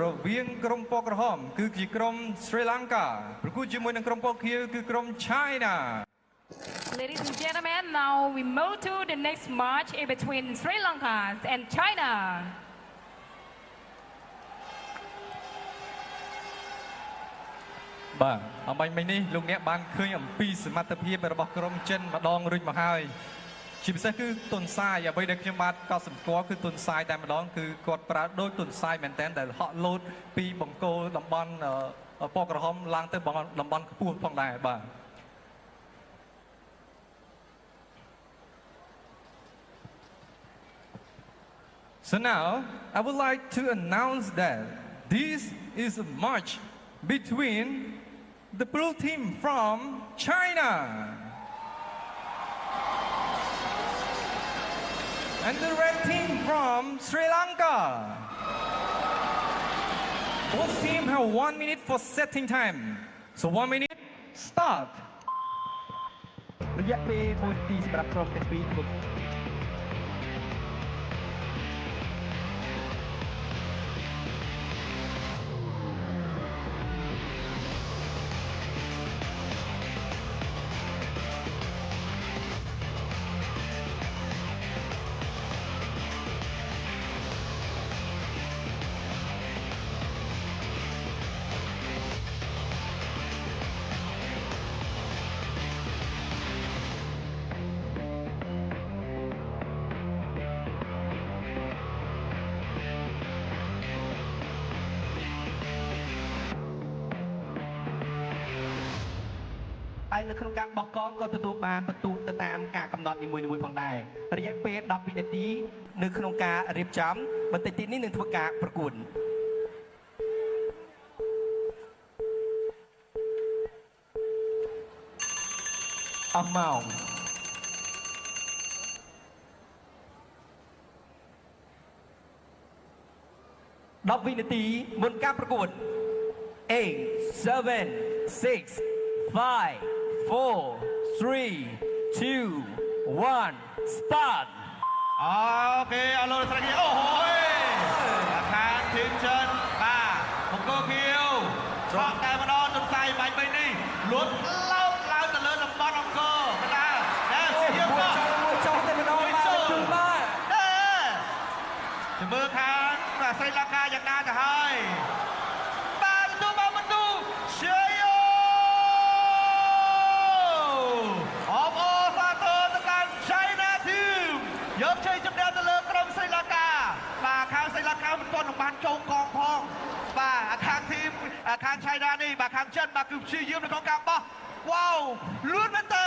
រវាងក្រុមពណ៌ក្រហមគឺជាក្រុម Sri Lanka ប្រកួតជាមួយនឹងក្រុមពណ៌ខៀវគឺក្រុម China. Ladies and gentlemen, now we move to the next match in between Sri Lanka and China. បាទអំបញ្ញមិញនេះលោកអ្នកបានឃើញអំពីសមត្ថភាពរបស់ក្រុមចិនម្ដងរួចមកហើយជាពិសេសគឺទុនសាយអ្វីដែលខ្ញុំបានកត់សម្គាល់គឺទុនសាយតែម្ដងគឺគាត់ប្រើដូចទុនសាយមែនទែនដែលហក់លោតពីបង្គោលតំបន់ពណ៌ក្រហមឡើងទៅតំបន់ខ្ពស់ផងដែរបាទ So now I would like to announce that this is a match between the blue team from China and the red team from Sri Lanka. Both teams have 1 minute for setting time. So 1 minute, start. រយៈពេល1នាទីសម្រាប់ក្រុមទាំងពីរធ្វើ ហើយនៅក្នុងការបោះកងក៏ទទួលបានបន្ទូទៅតាមការកំណត់នីមួយៗផងដែររយៈពេល10វិនាទីនៅក្នុងការរៀបចំបន្តិចទៀតនេះនឹងធ្វើការប្រកួតអស់ម៉ោង10វិនាទីមុនការប្រកួត 8 7 6 5 4 3 2 1 start អូខេអរលោកស្រីអូយខាងធីមចិនបាទបង្គោលខៀវឆ្លងតែម្ដងទុនសាយបាញ់បីនេះលួតឡោតឡើងទៅលើតំបន់អង្គរកណ្ដាលដែលស្ទាបមកចោលតែម្ដងបាទជឿបាទជំរឿខាងស្រីលង្កាយ៉ាងណាទៅហើយបាទទទួលបានបន្ទូជ័យយកជ័យជំនះទៅលើក្រុមស្រីលង្កាបាទខាងស្រីលង្កាមិនទាន់បានចូលកងផងបាទខាងធីមខាងឆៃណានេះបាទខាងចិនបាទគឺព្យាយាមនៅក្នុងការបោះវ៉ាវលឿនមែនតើ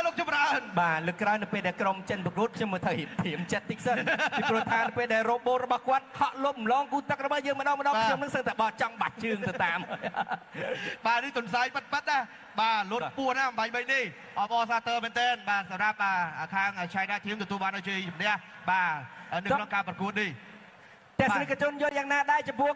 លោកចម្រើនបាទលើកក្រោយនៅពេលដែលក្រុមចិនប្រកួតខ្ញុំមើលទៅធៀមចិត្តតិចសិនពីព្រោះថានៅពេលដែលរ៉ូបូតរបស់គាត់ហក់លុបម្លងគូទឹករបស់យើងម្ដងខ្ញុំនឹងសឹងតែបោះចង់បាត់ជើងទៅតាមបាទនេះទុនសាយប៉ាត់ណាបាទលុតពួនណាអំបញ្ញបីនេះអបអរសាទរមែនទែនបាទសម្រាប់ខាងឆៃណាធីមទទួលបានជ័យជំនះបាទនៅក្នុងការប្រកួតនេះទស្សនិកជនយល់យ៉ាងណាដែរចំពោះ